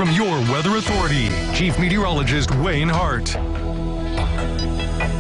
From your Weather Authority, Chief Meteorologist Wayne Hart.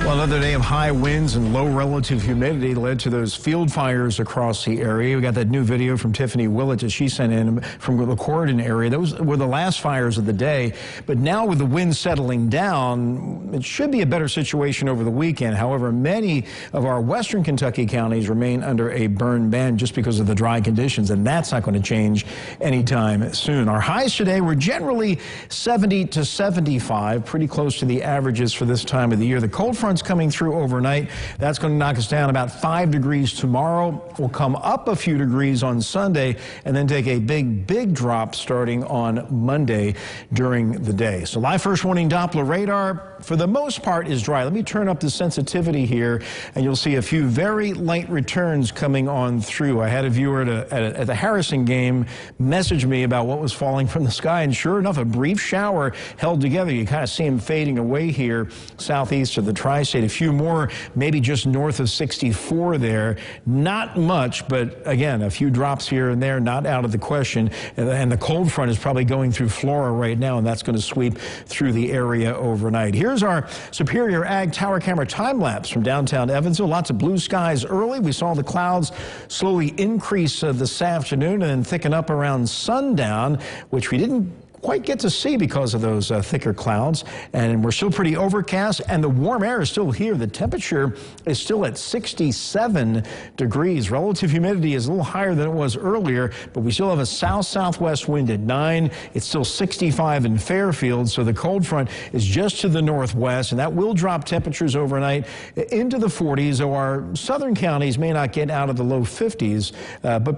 Well, another day of high winds and low relative humidity led to those field fires across the area. We got that new video from Tiffany Willett that she sent in from the Corydon area. Those were the last fires of the day. But now with the wind settling down, it should be a better situation over the weekend. However, many of our western Kentucky counties remain under a burn ban just because of the dry conditions, and that's not going to change anytime soon. Our highs today were generally 70 to 75, pretty close to the averages for this time of the year. The cold front's coming through overnight. That's going to knock us down about 5 degrees tomorrow. We'll come up a few degrees on Sunday and then take a big drop starting on Monday during the day. So live first warning Doppler radar for the most part is dry. Let me turn up the sensitivity here and you'll see a few very light returns coming on through. I had a viewer at the Harrison game message me about what was falling from the sky, and sure enough, a brief shower held together. You kind of see them fading away here southeast of the tri-state. A few more, maybe just north of 64 there. Not much, but again, a few drops here and there, not out of the question. And the cold front is probably going through Flora right now, and that's going to sweep through the area overnight. Here's our Superior Ag Tower Camera time lapse from downtown Evansville. Lots of blue skies early. We saw the clouds slowly increase this afternoon and then thicken up around sundown, which we didn't quite get to see because of those thicker clouds. And we're still pretty overcast, and the warm air is still here. The temperature is still at 67 degrees. Relative humidity is a little higher than it was earlier, but we still have a south-southwest wind at 9. It's still 65 in Fairfield, so the cold front is just to the northwest, and that will drop temperatures overnight into the 40s, though our southern counties may not get out of the low 50s, but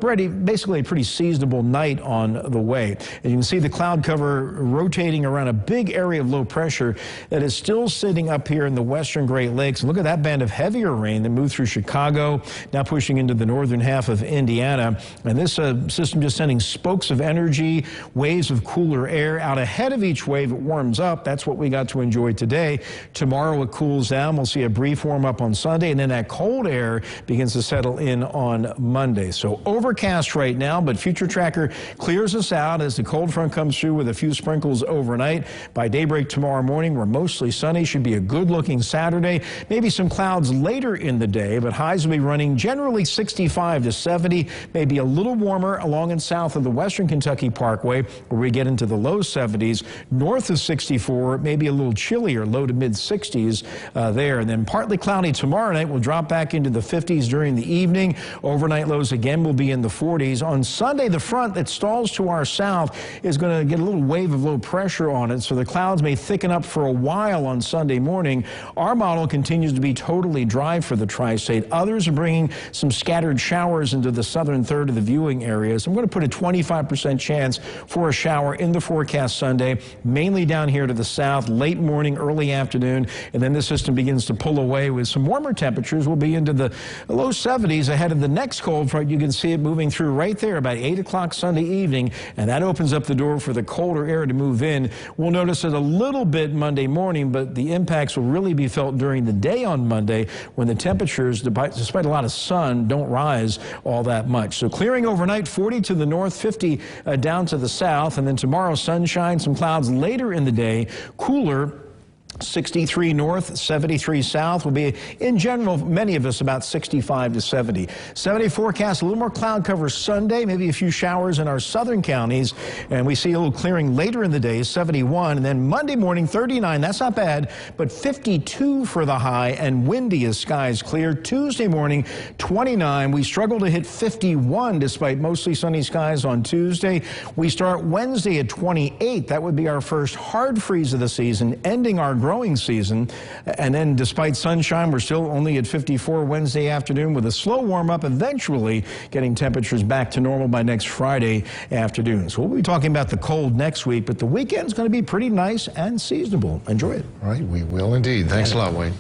basically a pretty seasonable night on the way. And you can see the cloud cover rotating around a big area of low pressure that is still sitting up here in the western Great Lakes. And look at that band of heavier rain that moved through Chicago, now pushing into the northern half of Indiana. And this system just sending spokes of energy, waves of cooler air out ahead of each wave. It warms up. That's what we got to enjoy today. Tomorrow it cools down. We'll see a brief warm up on Sunday, and then that cold air begins to settle in on Monday. So overcast right now, but Future Tracker clears us out as the cold front comes through with a few sprinkles overnight. By daybreak tomorrow morning, we're mostly sunny. Should be a good-looking Saturday. Maybe some clouds later in the day, but highs will be running generally 65 to 70, maybe a little warmer along and south of the Western Kentucky Parkway, where we get into the low 70s. North of 64, maybe a little chillier, low to mid-60s there. And then partly cloudy tomorrow night. We'll drop back into the 50s during the evening. Overnight lows again will be in the 40s. On Sunday, the front that stalls to our south is going to get a little wave of low pressure on it, so the clouds may thicken up for a while on Sunday morning. Our model continues to be totally dry for the tri-state. Others are bringing some scattered showers into the southern third of the viewing areas. I'm going to put a 25% chance for a shower in the forecast Sunday, mainly down here to the south, late morning, early afternoon, and then the system begins to pull away with some warmer temperatures. We'll be into the low 70s ahead of the next cold front. You can see it moving through right there about 8 o'clock Sunday evening, and that opens up the door for the colder air to move in. We'll notice it a little bit Monday morning, but the impacts will really be felt during the day on Monday when the temperatures, despite a lot of sun, don't rise all that much. So clearing overnight, 40 to the north, 50 down to the south, and then tomorrow sunshine, some clouds later in the day, cooler. 63 north, 73 south will be, in general, many of us about 65 to 70. 70 forecast, a little more cloud cover Sunday, maybe a few showers in our southern counties, and we see a little clearing later in the day, 71, and then Monday morning, 39. That's not bad, but 52 for the high and windy as skies clear. Tuesday morning, 29. We struggle to hit 51 despite mostly sunny skies on Tuesday. We start Wednesday at 28. That would be our first hard freeze of the season, ending our growing season. And then despite sunshine, we're still only at 54 Wednesday afternoon with a slow warm up, eventually getting temperatures back to normal by next Friday afternoon. So we'll be talking about the cold next week, but the weekend's going to be pretty nice and seasonable. Enjoy it. All right, we will indeed. Thanks a lot, Wayne.